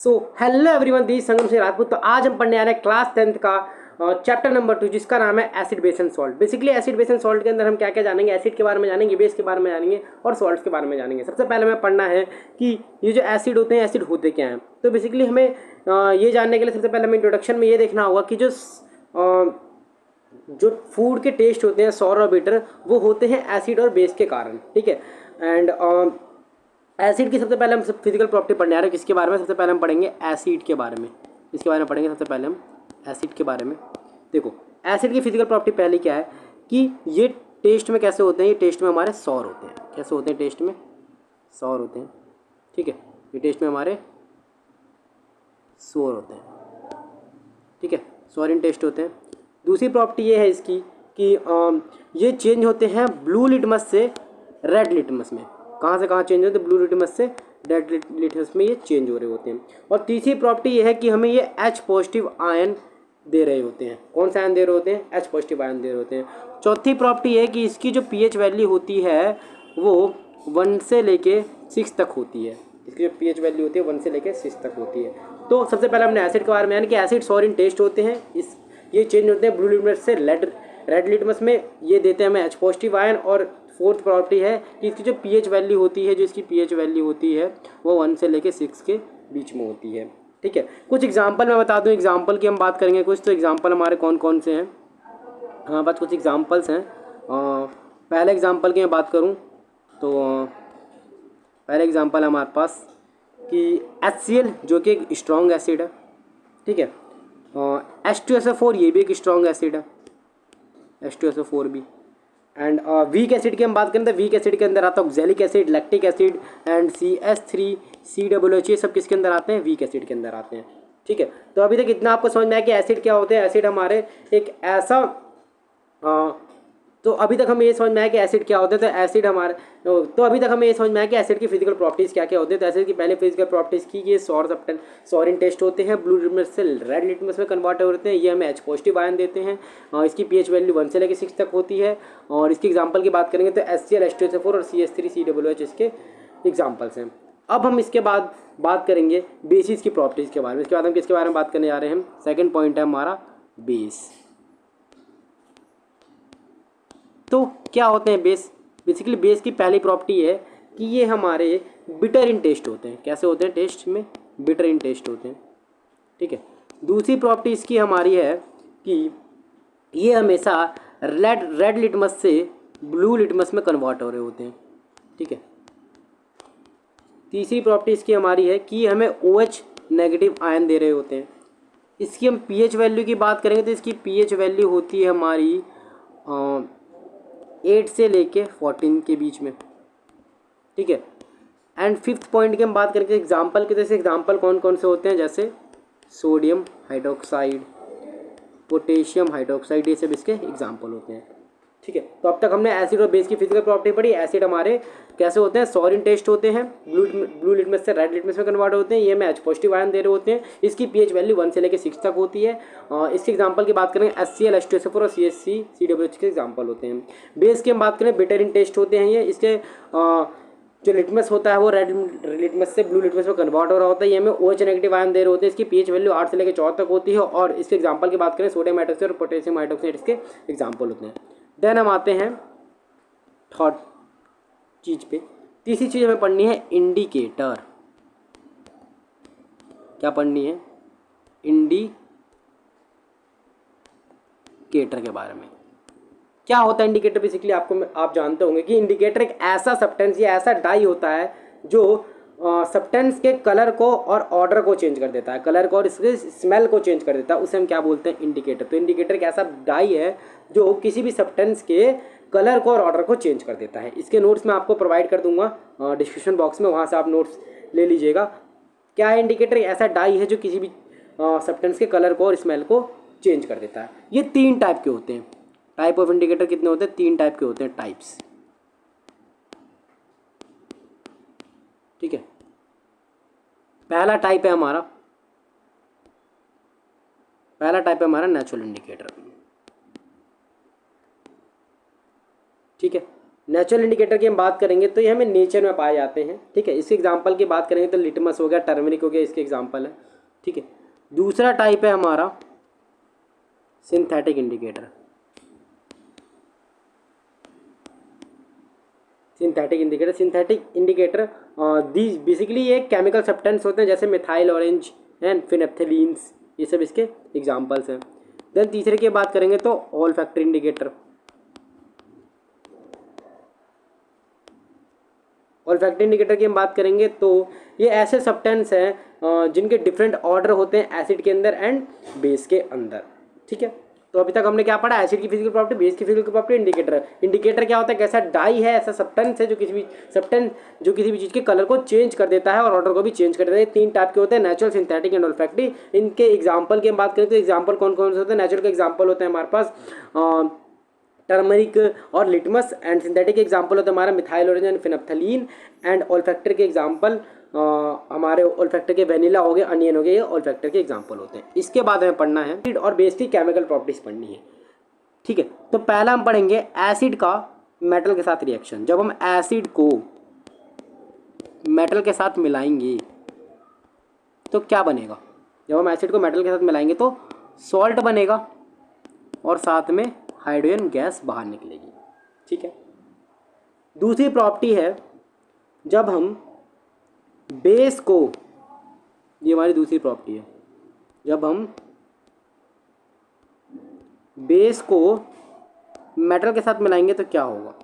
So hello everyone, दी संगम से राजपूत। तो आज हम पढ़ने आ रहे हैं क्लास 10th का चैप्टर नंबर 2, जिसका नाम है acid base and salt. Basically acid base and salt के अंदर हम क्या क्या जानेंगे, एसिड के बारे में जानेंगे, बेस के बारे में जानेंगे और सॉल्ट्स के बारे में जानेंगे। सबसे पहले हमें पढ़ना है कि ये जो एसिड होते हैं, एसिड होते क्या हैं। तो बेसिकली हमें ये जानने के लिए सबसे पहले हमें इंट्रोडक्शन में ये देखना होगा कि जो फूड के टेस्ट होते हैं, सॉर और बिटर, वो होते हैं एसिड और बेस के कारण। ठीक है। एंड एसिड की सबसे पहले हम फिजिकल प्रॉपर्टी पढ़ने आ रहे हैं। किसके बारे में? सबसे पहले हम पढ़ेंगे एसिड के बारे में। इसके बारे में पढ़ेंगे सबसे पहले हम एसिड के बारे में। देखो, एसिड की फिजिकल प्रॉपर्टी पहली क्या है कि ये टेस्ट में कैसे होते हैं। ये टेस्ट में हमारे सौर होते हैं। कैसे होते हैं? टेस्ट में सौर होते हैं। ठीक है, ये टेस्ट में हमारे सौर होते हैं। ठीक है, सौरिन टेस्ट होते हैं। दूसरी प्रॉपर्टी ये है इसकी कि ये चेंज होते हैं ब्लू लिटमस से रेड लिटमस में। कहाँ से कहाँ चेंज होते हैं? ब्लू लिटमस से रेड लिटमस में ये चेंज हो रहे होते हैं। और तीसरी प्रॉपर्टी ये है कि हमें ये H पॉजिटिव आयन दे रहे होते हैं। कौन सा आयन दे रहे होते हैं? H पॉजिटिव आयन दे रहे होते हैं। चौथी प्रॉपर्टी ये है कि इसकी जो pH वैल्यू होती है वो 1 से लेके 6 तक होती है। इसकी जो pH वैल्यू होती है 1 से लेके 6 तक होती है। तो सबसे पहले हमने एसिड के बारे में, यानी कि एसिड सॉरिन टेस्ट होते हैं। ये चेंज होते हैं ब्लू लिटमस से रेड लिटमस में। ये देते हैं हमें H पॉजिटिव आयन। और फोर्थ प्रॉपर्टी है कि इसकी जो pH वैल्यू होती है, वो 1 से लेके 6 के बीच में होती है। ठीक है, कुछ एग्जांपल मैं बता दूं। एग्जांपल की हम बात करेंगे कुछ। तो एग्जांपल हमारे कौन कौन से हैं? हमारे पास कुछ एग्जांपल्स हैं। पहले एग्जांपल की मैं बात करूं तो पहले एग्जांपल हमारे पास कि HCl जो कि एक स्ट्रॉन्ग एसिड है। ठीक है। H2SO4 ये भी एक स्ट्रॉन्ग एसिड है, H2SO4 भी। एंड वीक एसिड की हम बात करें तो वीक एसिड के अंदर आता है oxalic acid, lactic acid and CH3COOH। ये सब किसके अंदर आते हैं? वीक एसिड के अंदर आते हैं। ठीक है, तो अभी तक इतना आपको समझ में आया कि एसिड क्या होते हैं। एसिड हमारे एक ऐसा तो अभी तक हमें ये समझ में आया कि एसिड क्या होते हैं। तो एसिड हमारे तो अभी तक हमें ये समझ में आया कि एसिड की फिजिकल प्रॉपर्टीज़ क्या क्या होते हैं। तो एसिड की पहले फिजिकल प्रॉपर्टीज़ की ये सॉरिन टेस्ट होते हैं। ब्लू लिटमस से रेड लिटमस में कन्वर्ट होते हैं। ये हमें H पॉजिटिव आयन देते हैं। इसकी pH वैल्यू 1 से लेकर 6 तक होती है। और इसकी एग्जाम्पल की बात करेंगे तो HCl H2SO4 और CH3COOH इसके एग्जाम्पल्स हैं। अब हम इसके बाद बात करेंगे बेसिस की प्रॉपर्टीज़ के बारे में। इसके बाद हम किसके बारे में बात करने जा रहे हैं? सेकेंड पॉइंट है हमारा बेस। तो क्या होते हैं बेस? बेसिकली बेस की पहली प्रॉपर्टी है कि ये हमारे बिटर इन टेस्ट होते हैं। कैसे होते हैं? टेस्ट में बिटर इन टेस्ट होते हैं। ठीक है। दूसरी प्रॉपर्टी इसकी हमारी है कि ये हमेशा रेड लिटमस से ब्लू लिटमस में कन्वर्ट हो रहे होते हैं। ठीक है। तीसरी प्रॉपर्टी इसकी हमारी है कि हमें OH नेगेटिव आयन दे रहे होते हैं। इसकी हम pH वैल्यू की बात करेंगे तो इसकी pH वैल्यू होती है हमारी 8 से लेके 14 के बीच में। ठीक है। एंड फिफ्थ पॉइंट की हम बात करेंगे एग्जाम्पल के। जैसे एग्जाम्पल कौन कौन से होते हैं? जैसे सोडियम हाइड्रोक्साइड, पोटेशियम हाइड्रोक्साइड, ये सब इसके एग्जाम्पल होते हैं। ठीक है, तो अब तक हमने एसिड और बेस की फिजिकल प्रॉपर्टी पढ़ी। एसिड हमारे कैसे होते हैं? सॉरिन टेस्ट होते हैं। ब्लू लिटमस से रेड लिटमस में कन्वर्ट होते हैं। ये हमें H पॉजिटिव आयन दे रहे होते हैं। इसकी pH वैल्यू 1 से लेकर 6 तक होती है। इसके एग्जांपल की बात करें HCl H2SO4 और CH3COOH के एग्जांपल होते हैं। बेस की हम बात करें बिटर इन टेस्ट होते हैं। ये इसके जो लिटमस होता है वो रेड लिटमस से ब्लू लिटमस में कन्वर्ट हो रहा होता है। ये हमें OH नेगेटिव आयन दे रहे होते हैं। इसकी pH वैल्यू 8 से लेकर 14 तक होती है। और इसके एग्जांपल की बात करें सोडियम हाइड्रोक्साइड और पोटेशियम हाइड्रोक्साइड इसके एग्जांपल होते हैं। देन हम आते हैं थर्ड चीज पे। तीसरी चीज हमें पढ़नी है इंडिकेटर। क्या पढ़नी है? इंडिकेटर के बारे में। क्या होता है इंडिकेटर? बेसिकली आप जानते होंगे कि इंडिकेटर एक ऐसा सब्सटेंस या ऐसा डाई होता है जो सब्सटेंस के कलर को और ऑर्डर को चेंज कर देता है, कलर को और इसके स्मेल को चेंज कर देता है। उसे हम क्या बोलते हैं? इंडिकेटर। तो इंडिकेटर एक ऐसा डाई है जो किसी भी सब्सटेंस के कलर को और ऑर्डर को चेंज कर देता है। इसके नोट्स मैं आपको प्रोवाइड कर दूंगा डिस्क्रिप्शन बॉक्स में, वहाँ से आप नोट्स ले लीजिएगा। क्या है इंडिकेटर? ऐसा डाई है जो किसी भी सब्सटेंस के कलर को और स्मेल को चेंज कर देता है। ये 3 टाइप के होते हैं। टाइप ऑफ इंडिकेटर कितने होते हैं? 3 टाइप के होते हैं, टाइप्स। ठीक है। पहला टाइप है हमारा नेचुरल इंडिकेटर। ठीक है, नेचुरल इंडिकेटर की हम बात करेंगे तो ये हमें नेचर में पाए जाते हैं, ठीक है। इसके एग्जांपल की बात करेंगे तो लिटमस हो गया, टर्मरिक हो गया, इसके एग्जांपल है, ठीक है। दूसरा टाइप है हमारा synthetic indicator. Synthetic indicator these basically ये केमिकल सब्सटेंस होते हैं जैसे मिथाइल ऑरेंज एंड फिनेप्थेलीन्स, ये सब इसके एग्जांपल्स हैं। देन तीसरे की बात करेंगे तो ऑल्फैक्टरी इंडिकेटर। ऑल्फैक्टरी इंडिकेटर की हम बात करेंगे तो ये ऐसे सब्सटेंस हैं जिनके डिफरेंट ऑर्डर होते हैं एसिड के अंदर एंड बेस के अंदर, ठीक है। तो अभी तक हमने क्या पढ़ा, एसिड की फिजिकल प्रॉपर्टी, बेस की फिजिकल प्रॉपर्टी, इंडिकेटर क्या होता है, कैसा डाई है, ऐसा सब्सटेंस है जो किसी भी चीज़ के कलर को चेंज कर देता है और ऑर्डर को भी चेंज कर देता है। तीन टाइप के होते हैं, नेचुरल, सिंथेटिक एंड ऑल्फैक्टरी। इनके एग्जाम्पल की हम बात करें तो एग्जाम्पल कौन कौन से होते हैं। नेचुरल के एग्जाम्पल होते हैं हमारे पास टर्मरिक और लिटमस, एंड सिंथेटिक के एग्जाम्पल होते हैं हमारा मिथाइल ऑरेंज एंड फिनेप्थलीन, एंड ऑल्फैक्टर के एग्जाम्पल हमारे ऑल्फैक्टर के वेनिला हो गए, अनियन हो गए, ये ऑल्फैक्टर के एग्जाम्पल होते हैं। इसके बाद हमें पढ़ना है एसिड और बेस की केमिकल प्रॉपर्टीज पढ़नी है, ठीक है। तो पहला हम पढ़ेंगे एसिड का मेटल के साथ रिएक्शन। जब हम एसिड को मेटल के साथ मिलाएंगे तो क्या बनेगा। जब हम एसिड को मेटल के साथ मिलाएंगे तो सॉल्ट बनेगा और साथ में हाइड्रोजन गैस बाहर निकलेगी, ठीक है। दूसरी प्रॉपर्टी है, जब हम बेस को, ये हमारी दूसरी प्रॉपर्टी है, जब हम बेस को मेटल के साथ मिलाएंगे तो क्या होगा,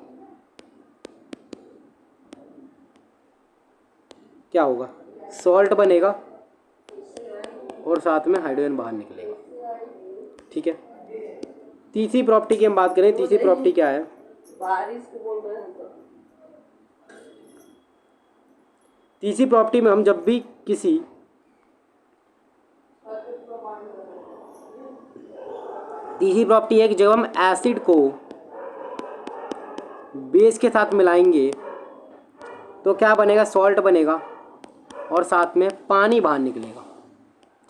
क्या होगा, सॉल्ट बनेगा और साथ में हाइड्रोजन बाहर निकलेगा, ठीक है। तीसरी प्रॉपर्टी की हम बात करें, तीसरी प्रॉपर्टी क्या है, तीसरी प्रॉपर्टी में हम जब भी किसी तीसरी प्रॉपर्टी है कि जब हम एसिड को बेस के साथ मिलाएंगे तो क्या बनेगा, सॉल्ट बनेगा और साथ में पानी बाहर निकलेगा,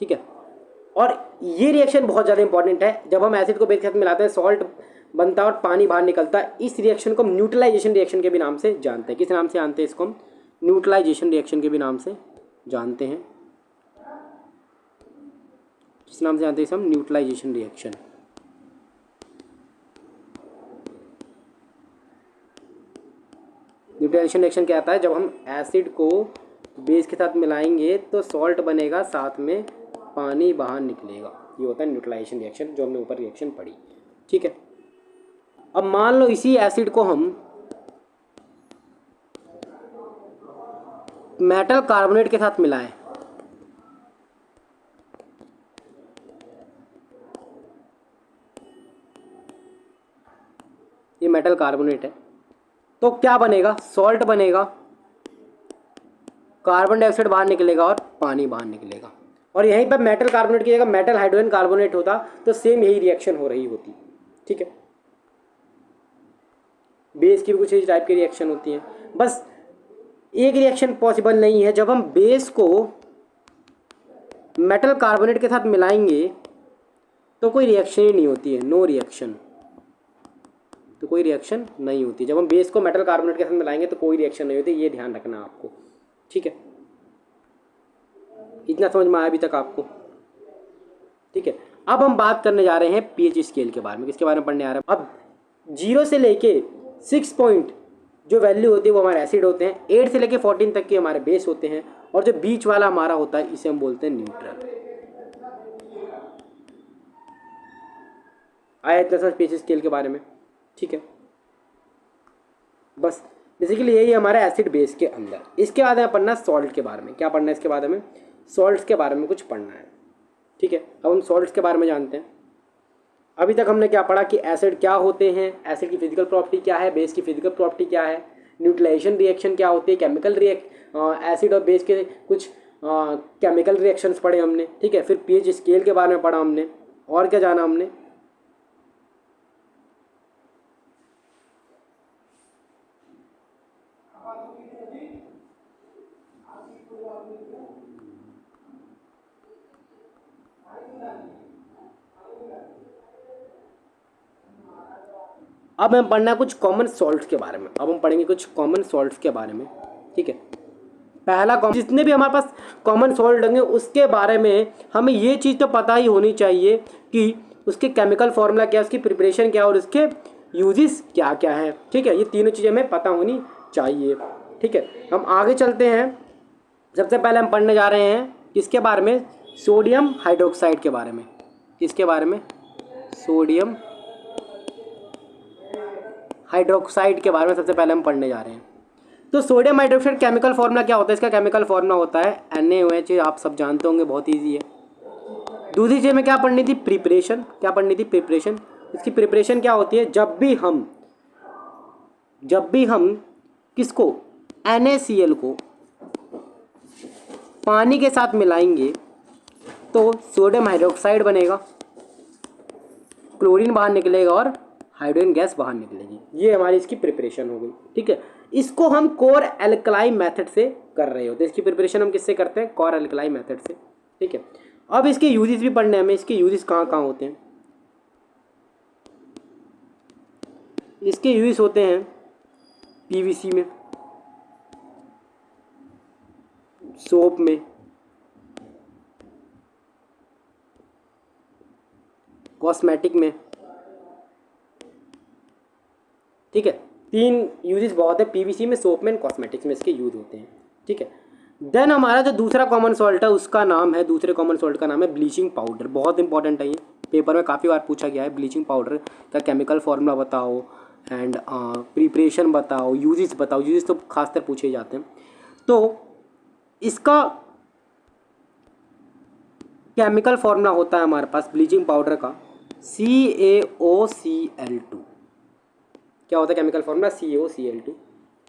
ठीक है। और ये रिएक्शन बहुत ज़्यादा इंपॉर्टेंट है। जब हम एसिड को बेस के साथ मिलाते हैं सॉल्ट बनता है और पानी बाहर निकलता है। इस रिएक्शन को हम न्यूट्रलाइजेशन रिएक्शन के भी नाम से जानते हैं। किस नाम से जानते हैं इसको हम, न्यूट्रलाइजेशन रिएक्शन के भी नाम से जानते हैं। किस नाम से जानते हैं इसे हम, न्यूट्रलाइजेशन रिएक्शन। न्यूट्रलाइजेशन रिएक्शन क्या आता है, जब हम एसिड को बेस के साथ मिलाएंगे तो सॉल्ट बनेगा, साथ में पानी बाहर निकलेगा। ये होता है न्यूट्रलाइजेशन रिएक्शन, जो हमने ऊपर रिएक्शन पढ़ी, ठीक है। अब मान लो इसी एसिड को हम मेटल कार्बोनेट के साथ मिलाएं, ये मेटल कार्बोनेट है, तो क्या बनेगा, सॉल्ट बनेगा, कार्बन डाइऑक्साइड बाहर निकलेगा और पानी बाहर निकलेगा। और यहीं पर मेटल कार्बोनेट की जगह मेटल हाइड्रोजन कार्बोनेट होता तो सेम यही रिएक्शन हो रही होती, ठीक है। बेस की भी कुछ इस टाइप की रिएक्शन होती है। बस एक रिएक्शन पॉसिबल नहीं है, जब हम बेस को मेटल कार्बोनेट के साथ मिलाएंगे तो कोई रिएक्शन ही नहीं होती है, नो रिएक्शन, तो कोई रिएक्शन नहीं होती। जब हम बेस को मेटल कार्बोनेट के साथ मिलाएंगे तो कोई रिएक्शन नहीं होती, ये ध्यान रखना आपको, ठीक है। इतना समझ में आया अभी तक आपको, ठीक है। अब हम बात करने जा रहे हैं पीएच स्केल के बारे में। किसके बारे में पढ़ने आ रहे हैं, अब 0 से लेके 6 पॉइंट जो वैल्यू होती है वो हमारे एसिड होते हैं, 8 से लेके 14 तक के हमारे बेस होते हैं, और जो बीच वाला हमारा होता है इसे हम बोलते हैं न्यूट्रल। आया इतना समझ पीएच स्केल के बारे में, ठीक है। बस बेसिकली यही हमारा एसिड बेस के अंदर। इसके बाद हमें पढ़ना है सॉल्ट के बारे में। क्या पढ़ना है इसके बाद, हमें सॉल्ट्स के बारे में कुछ पढ़ना है, ठीक है। अब हम सॉल्ट्स के बारे में जानते हैं। अभी तक हमने क्या पढ़ा कि एसिड क्या होते हैं, एसिड की फिजिकल प्रॉपर्टी क्या है, बेस की फिजिकल प्रॉपर्टी क्या है, न्यूट्रलाइजेशन रिएक्शन क्या होती है, केमिकल एसिड और बेस के कुछ केमिकल रिएक्शंस पढ़े हमने, ठीक है। फिर पीएच स्केल के बारे में पढ़ा हमने, और क्या जाना हमने, अब हम पढ़ना है कुछ कॉमन सॉल्ट्स के बारे में। अब हम पढ़ेंगे कुछ कॉमन सॉल्ट्स के बारे में, ठीक है। पहला जितने भी हमारे पास कॉमन सॉल्ट होंगे उसके बारे में हमें ये चीज़ तो पता ही होनी चाहिए कि उसके केमिकल फॉर्मूला क्या है, उसकी प्रिपरेशन क्या है और उसके यूजेस क्या क्या है, ठीक है। ये तीनों चीज़ें हमें पता होनी चाहिए, ठीक है। हम आगे चलते हैं। सबसे पहले हम पढ़ने जा रहे हैं किसके बारे में, सोडियम हाइड्रोक्साइड के बारे में। किसके बारे में, सोडियम हाइड्रोक्साइड के बारे में सबसे पहले हम पढ़ने जा रहे हैं। तो सोडियम हाइड्रोक्साइड केमिकल फॉर्मूला क्या होता है, इसका केमिकल फॉर्मूला होता है NaOH, आप सब जानते होंगे, बहुत ईजी है। दूसरी चीज़ में क्या पढ़नी थी, प्रिपरेशन। क्या पढ़नी थी, प्रिपरेशन। इसकी प्रिपरेशन क्या होती है, जब भी हम किसको, NaCl को पानी के साथ मिलाएंगे तो सोडियम हाइड्रोक्साइड बनेगा, क्लोरीन बाहर निकलेगा और हाइड्रोजन गैस बाहर निकलेगी। ये हमारी इसकी प्रिपरेशन हो गई, ठीक है। इसको हम कोर एल्कलाई मेथड से कर रहे होते हैं। इसकी प्रिपरेशन हम किससे करते हैं, कोर एल्कलाई मेथड से, ठीक है। अब इसके यूजेस भी पढ़ने हैं हमें। इसके यूजेस कहाँ कहाँ होते हैं, इसके यूजेस होते हैं PVC में, सोप में, कॉस्मेटिक में, ठीक है। 3 यूजेस बहुत है, PVC में, सोप में, कॉस्मेटिक्स में इसके यूज होते हैं, ठीक है। देन हमारा जो दूसरा कॉमन सॉल्ट है उसका नाम है, दूसरे कॉमन सॉल्ट का नाम है ब्लीचिंग पाउडर। बहुत इंपॉर्टेंट है ये, पेपर में काफ़ी बार पूछा गया है। ब्लीचिंग पाउडर का केमिकल फॉर्मूला बताओ एंड प्रिपरेशन बताओ, यूजेस बताओ। यूजेस तो खासकर पूछे जाते हैं। तो इसका केमिकल फॉर्मूला होता है हमारे पास ब्लीचिंग पाउडर का CaOCl2। क्या होता है केमिकल फॉर्मूला, CaOCl2।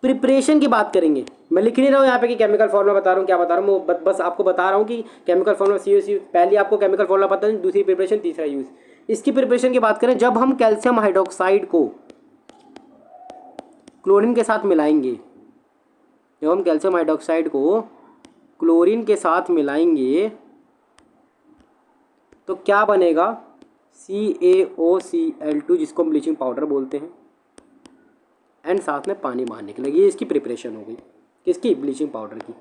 प्रिपरेशन की बात करेंगे, मैं लिख नहीं रहा हूँ यहाँ पे कि केमिकल फॉर्मूला बता रहा हूँ, क्या बता रहा हूँ, बस आपको बता रहा हूँ कि केमिकल फॉर्मूला CaOC। पहले आपको केमिकल फॉर्मूला पता है, दूसरी प्रिपरेशन, तीसरा यूज। इसकी प्रिपरेशन की बात करें, जब हम कैल्शियम हाइड्रोक्साइड को क्लोरीन के साथ मिलाएंगे, जब हम कैल्शियम हाइड्रोक्साइड को क्लोरीन के साथ मिलाएंगे तो क्या बनेगा, CaOCl2, जिसको हम ब्लीचिंग पाउडर बोलते हैं, एंड साथ में पानी बाहर निकलेगी। ये इसकी प्रिपरेशन हो गई, किसकी, ब्लीचिंग पाउडर की।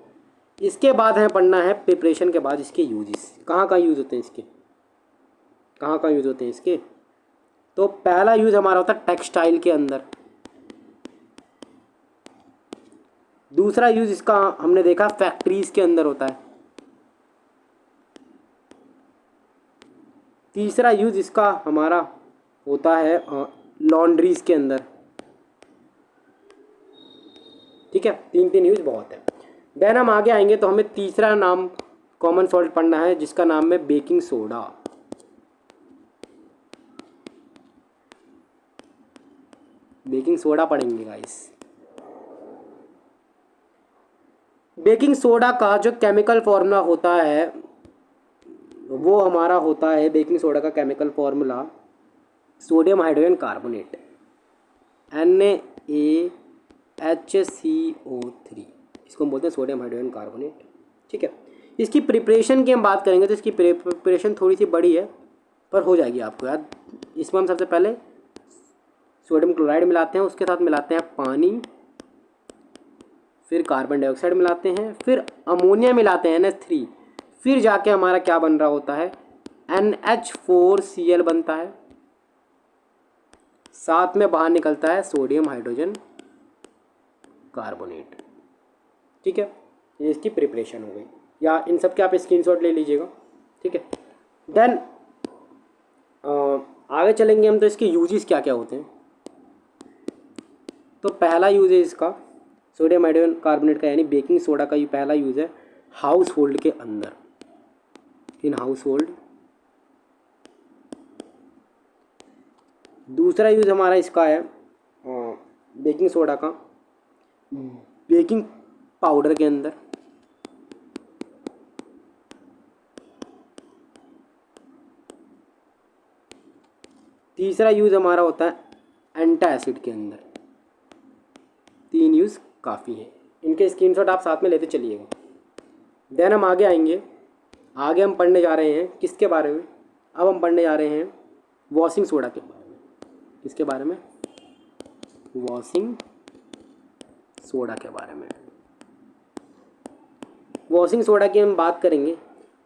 इसके बाद हमें पढ़ना है प्रिपरेशन के बाद इसके यूजेस, कहाँ कहाँ यूज़ होते हैं इसके, कहाँ कहाँ यूज़ होते हैं इसके। तो पहला यूज़ हमारा होता है टेक्सटाइल के अंदर। दूसरा यूज़ इसका हमने देखा फैक्ट्रीज के अंदर होता है। तीसरा यूज़ इसका हमारा होता है लॉन्ड्रीज के अंदर, ठीक है। 3 यूज़ बहुत है। देन हम आगे आएंगे तो हमें तीसरा नाम कॉमन सॉल्ट पढ़ना है जिसका नाम है बेकिंग सोडा। बेकिंग सोडा पढ़ेंगे गाइस। बेकिंग सोडा का जो केमिकल फॉर्मूला होता है वो हमारा होता है, बेकिंग सोडा का chemical formula sodium hydrogen carbonate, NaHCO3, इसको हम बोलते हैं सोडियम हाइड्रोजन कार्बोनेट, ठीक है। इसकी प्रिपरेशन की हम बात करेंगे तो इसकी प्रिपरेशन थोड़ी सी बड़ी है पर हो जाएगी आपको याद। इसमें हम सबसे पहले सोडियम क्लोराइड मिलाते हैं, उसके साथ मिलाते हैं पानी, फिर कार्बन डाइऑक्साइड मिलाते हैं, फिर अमोनिया मिलाते हैं NH3, फिर जाके हमारा क्या बन रहा होता है, NH4Cl बनता है, साथ में बाहर निकलता है सोडियम हाइड्रोजन कार्बोनेट, ठीक है। ये इसकी प्रिपरेशन हो गई, या इन सब के आप स्क्रीनशॉट ले लीजिएगा, ठीक है। देन आगे चलेंगे हम तो इसके यूजेस क्या क्या होते हैं। तो पहला यूज है इसका सोडियम हाइड्रोजन कार्बोनेट का, यानी बेकिंग सोडा का ये पहला यूज़ है हाउस होल्ड के अंदर, इन हाउस होल्ड। दूसरा यूज़ हमारा इसका है बेकिंग सोडा का बेकिंग पाउडर के अंदर। तीसरा यूज़ हमारा होता है एंटासिड के अंदर। 3 यूज़ काफ़ी है, इनके स्क्रीनशॉट आप साथ में लेते चलिएगा। देन हम आगे आएंगे, आगे हम पढ़ने जा रहे हैं किसके बारे में, अब हम पढ़ने जा रहे हैं वॉशिंग सोडा के बारे में। किसके बारे में, वॉशिंग सोडा के बारे में। वॉशिंग सोडा की हम बात करेंगे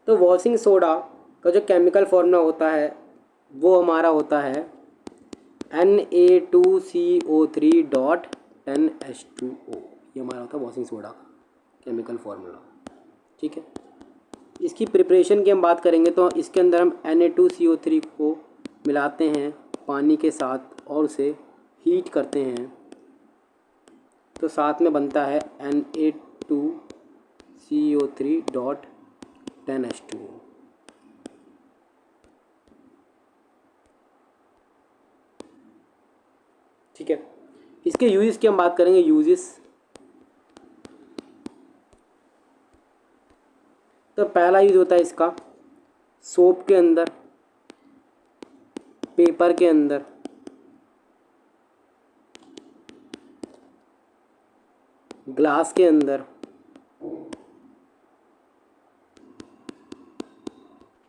तो वॉशिंग सोडा का जो केमिकल फॉर्मूला होता है वो हमारा होता है Na2CO3.10H2O। ये हमारा होता है वॉशिंग सोडा का केमिकल फॉर्मूला। ठीक है, इसकी प्रिपरेशन की हम बात करेंगे तो इसके अंदर हम Na2CO3 को मिलाते हैं पानी के साथ और उसे हीट करते हैं तो साथ में बनता है Na2CO3.10H2O। ठीक है, इसके यूजेस की हम बात करेंगे। यूजेस तो पहला यूज होता है इसका सोप के अंदर, पेपर के अंदर, ग्लास के अंदर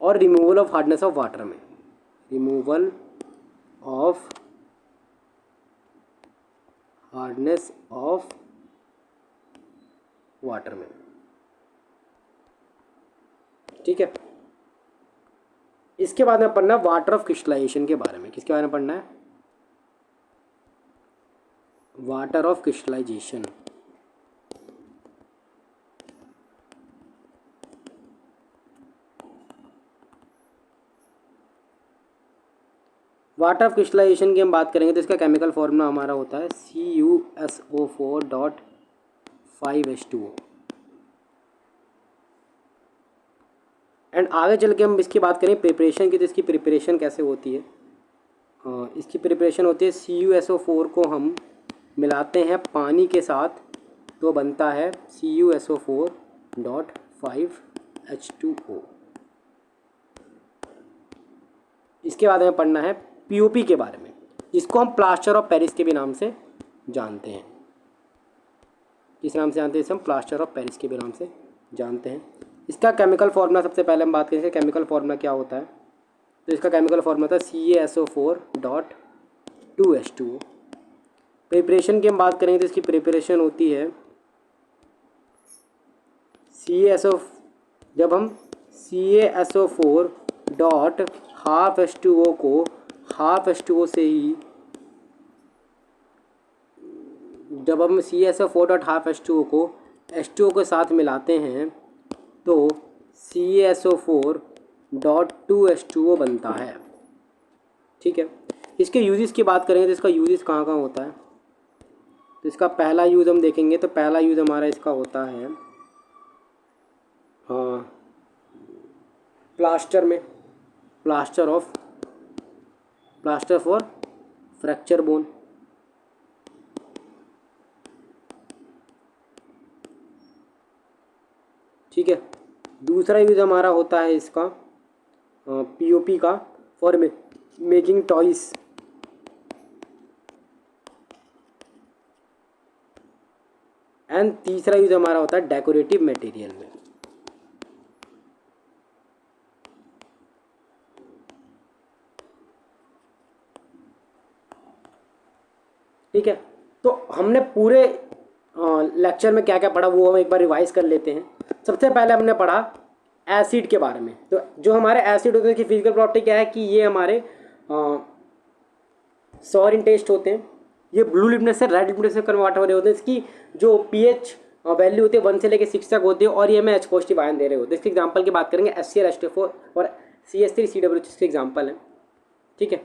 और removal of hardness of water में। Removal of hardness of water में। ठीक है, इसके बाद में पढ़ना वाटर ऑफ क्रिस्टलाइजेशन के बारे में। किसके बारे में पढ़ना है? Water of crystallization. Water of crystallization की हम बात करेंगे तो इसका केमिकल फॉर्मूला हमारा होता है CuSO4.5H2O। एंड आगे चल के हम इसकी बात करें प्रिपरेशन की तो इसकी प्रिपरेशन कैसे होती है। इसकी प्रिपरेशन होती है CuSO4 को हम मिलाते हैं पानी के साथ तो बनता है CuSO4.5H2O। इसके बाद हमें पढ़ना है POP के बारे में, जिसको हम प्लास्टर ऑफ पेरिस के भी नाम से जानते हैं। किस नाम से जानते हैं? इसे हम प्लास्टर ऑफ पेरिस के भी नाम से जानते हैं। इसका केमिकल फार्मूला सबसे पहले हम बात करेंगे केमिकल फार्मूला क्या होता है। तो इसका केमिकल फार्मूला था CaSO4.2H2O। प्रिपरेशन की हम बात करेंगे तो इसकी प्रिपरेशन होती है जब हम CaSO4.12H2O को हाफ H2O से ही जब हम CaSO4.12H2O को H2O के साथ मिलाते हैं तो CaSO4.2H2O बनता है। ठीक है, इसके यूजेस की बात करेंगे तो इसका यूजेस कहाँ कहाँ होता है। तो इसका पहला यूज़ हम देखेंगे तो पहला यूज़ हमारा इसका होता है प्लास्टर में, प्लास्टर फॉर फ्रैक्चर बोन। ठीक है, दूसरा यूज़ हमारा होता है इसका POP का फॉर मेकिंग टॉयज। एंड तीसरा यूज़ हमारा होता है डेकोरेटिव मटेरियल में। ठीक है, तो हमने पूरे लेक्चर में क्या क्या पढ़ा वो हम एक बार रिवाइज कर लेते हैं। सबसे पहले हमने पढ़ा एसिड के बारे में। तो जो हमारे एसिड होते हैं उसकी फिजिकल प्रॉपर्टी क्या है कि ये हमारे सॉर इन टेस्ट होते हैं। ये ब्लू लिटमस से रेड लिटमस से कन्वर्ट हो रहे होते हैं। इसकी जो pH वैल्यू होती है 1 से लेकर 6 तक होती है और ये हमें H पॉजिटिव आयन दे रहे होते हैं। इसके एग्जाम्पल की बात करेंगे HCl और CH3COOH इसके एग्जाम्पल हैं। ठीक है,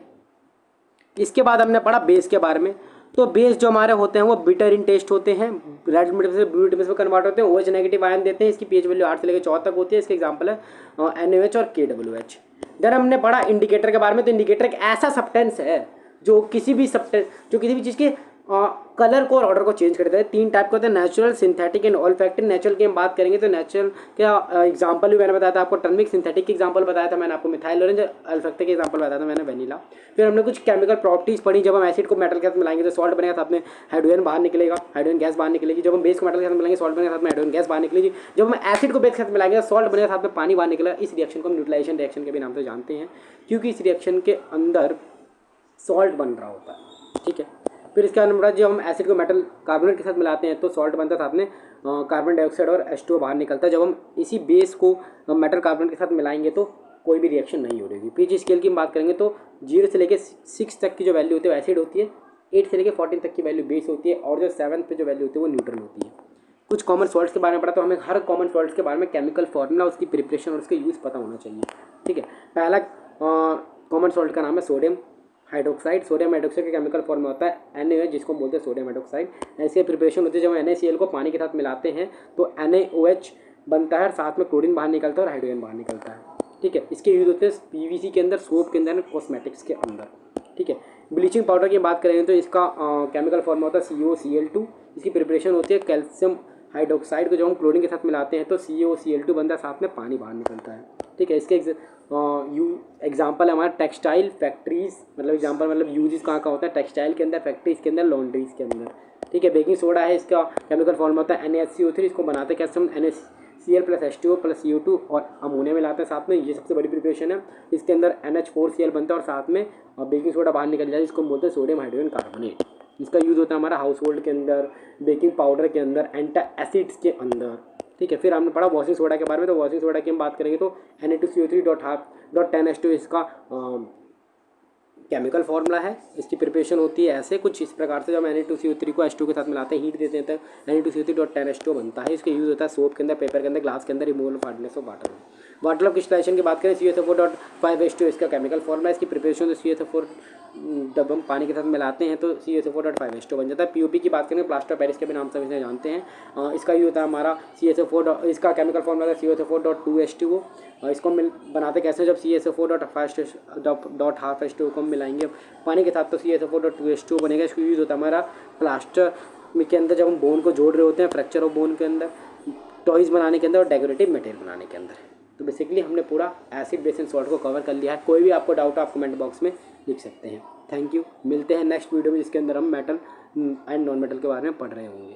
इसके बाद हमने पढ़ा बेस के बारे में। तो बेस जो हमारे होते हैं वो बिटर इन टेस्ट होते हैं, रेड लिटमस से ब्लू लिटमस में कन्वर्ट होते हैं, OH नेगेटिव आयन देते हैं। इसकी pH वैल्यू 8 से लेकर 14 तक होती है। इसके एग्जाम्पल है NaOH और KWH। देन हमने पढ़ा इंडिकेटर के बारे में। तो इंडिकेटर एक ऐसा सब्सटेंस है जो किसी भी चीज़ के कलर को और ऑर्डर को चेंज कर देता है। 3 टाइप के होते हैं, नेचुरल, सिंथेटिक एंड ऑल्फैक्टिक। नेचुरल की हम बात करेंगे तो नेचुरल का एग्जांपल भी मैंने बताया था आपको, टर्मिक। सिंथेटिक की एग्जांपल बताया था मैंने आपको मिथाइल ऑरेंज। ऑल्फैक्टिक की एग्जांपल बताया था मैंने वैनिला। फिर हमने कुछ केमिकल प्रॉपर्टीज पढ़ी। जब हम एसिड को मेटल के साथ मिलाएंगे तो सॉल्ट बनेगा, साथ में हाइड्रोजन बाहर निकलेगा, हाइड्रोजन गैस बाहर निकलेगी। जब हम बेस को मेटल के साथ मिलाएंगे सॉल्ट बनेगा, साथ में हाइड्रोजन गैस बाहर निकलेगी। जब हम एसिड को बेस के साथ मिलाएंगे सॉल्ट बनेगा, साथ में पानी बाहर निकलेगा। इस रिएक्शन को हम न्यूट्रलाइजेशन रिएक्शन के भी नाम से जानते हैं क्योंकि इस रिएक्शन के अंदर सॉल्ट बन रहा होता है। ठीक है, फिर इसके बाद जब हम एसिड को मेटल कार्बोनेट के साथ मिलाते हैं तो सॉल्ट बनता है, साथ में कार्बन डाइऑक्साइड और H2O बाहर निकलता है। जब हम इसी बेस को मेटल कार्बोनेट के साथ मिलाएंगे तो कोई भी रिएक्शन नहीं हो रही। पीएच स्केल की हम बात करेंगे तो 0 से लेकर 6 तक की जो वैल्यू होती है वो एसिड होती है, 8 से लेकर 14 तक की वैल्यू बेस होती है, और जो 7 पे जो वैल्यू होती है वो न्यूट्रल होती है। कुछ कॉमन सॉल्ट्स के बारे में पढ़ा, तो हमें हर कॉमन सॉल्ट्स के बारे में केमिकल फॉर्मूला, उसकी प्रिपरेशन और उसके यूज़ पता होना चाहिए। ठीक है, पहला कॉमन सॉल्ट का नाम है सोडियम हाइड्रोक्साइड। सोडियम हाइड्रोक्साइड का केमिकल फॉर्मूला होता है NaOH, जिसको हम बोलते हैं सोडियम हाइड्रोक्साइड। इसकी प्रिपरेशन होती है जब NaCl को पानी के साथ मिलाते हैं तो NaOH बनता है, साथ में क्लोरीन बाहर निकलता है और हाइड्रोजन बाहर निकलता है। ठीक है, इसके यूज होते हैं PVC के अंदर, सोप के अंदर, कॉस्मेटिक्स के अंदर। ठीक है, ब्लीचिंग पाउडर की बात करेंगे तो इसका केमिकल फॉर्मूला होता है COCl2। इसकी प्रिपरेशन होती है कैल्शियम हाइड्रोक्साइड को जब हम क्लोरीन के साथ मिलाते हैं तो COCl2 बनता है, साथ में पानी बाहर निकलता है। ठीक है, इसके एग्जाम्पल है हमारे टेक्सटाइल फैक्ट्रीज, मतलब एग्जाम्पल मतलब यूजेस कहाँ का होता है, टेक्सटाइल के अंदर, फैक्ट्रीज के अंदर, लॉन्ड्रीज के अंदर। ठीक है, बेकिंग सोडा है, इसका केमिकल फॉर्मूला होता है NaHCO3। इसको बनाते कैसे हम NaCl + H2O + CO2 और अमोनिया मिलाते हैं साथ में, ये सबसे बड़ी प्रिपरेशन है। इसके अंदर NH4Cl बनता है और साथ में बेकिंग सोडा बाहर निकल जाता है, इसको बोलते हैं सोडियम हाइड्रोजन कार्बोनेट। इसका यूज़ होता है हमारा हाउस होल्ड के अंदर, बेकिंग पाउडर के अंदर, एंटासिड्स के अंदर। ठीक है, फिर हमने पढ़ा वॉशिंग सोडा के बारे में, तो वॉशिंग सोडा की हम बात करेंगे तो Na2CO3.10H2 इसका केमिकल फॉर्मूला है। इसकी प्रिपरेशन होती है ऐसे कुछ इस प्रकार से, जब Na2CO3 को H2 के साथ मिलाते हैं, हीट देते हैं, तो Na2CO3.10H2 बनता है। इसका यूज़ होता है सोप के अंदर, पेपर के अंदर, ग्लास के अंदर, removal of hardness of water में। वाटर ऑफ क्रिस्टलाइजेशन की बात करें CH4.5H2 इसका केमिकल फॉर्मूला। इसकी प्रिपरेशन CH4 जब हम पानी के साथ मिलाते हैं तो CH4.5H2 बन जाता है। POP की बात करें, प्लास्टर ऑफ पेरिस के भी नाम से इसे जानते हैं। इसका यूज होता है हमारा CH4, इसका केमिकल फॉर्मूला है CH4.2H2O। इसको बनाते कैसे, जब CH4.5H2 को मिलाएंगे पानी के साथ तो CH4.2H2 बनेगा। इसको यूज़ होता है हमारा प्लास्टर के अंदर, जब हम बोन को जोड़ रहे होते हैं, फ्रैक्चर ऑफ बोन के अंदर, टॉयज़ बनाने के अंदर और डेकोरेटिव मटेरियल बनाने के अंदर। तो बेसिकली हमने पूरा एसिड बेस एंड सॉल्ट को कवर कर लिया है। कोई भी आपको डाउट आप कमेंट बॉक्स में लिख सकते हैं। थैंक यू, मिलते हैं नेक्स्ट वीडियो में जिसके अंदर हम मेटल एंड नॉन मेटल के बारे में पढ़ रहे होंगे।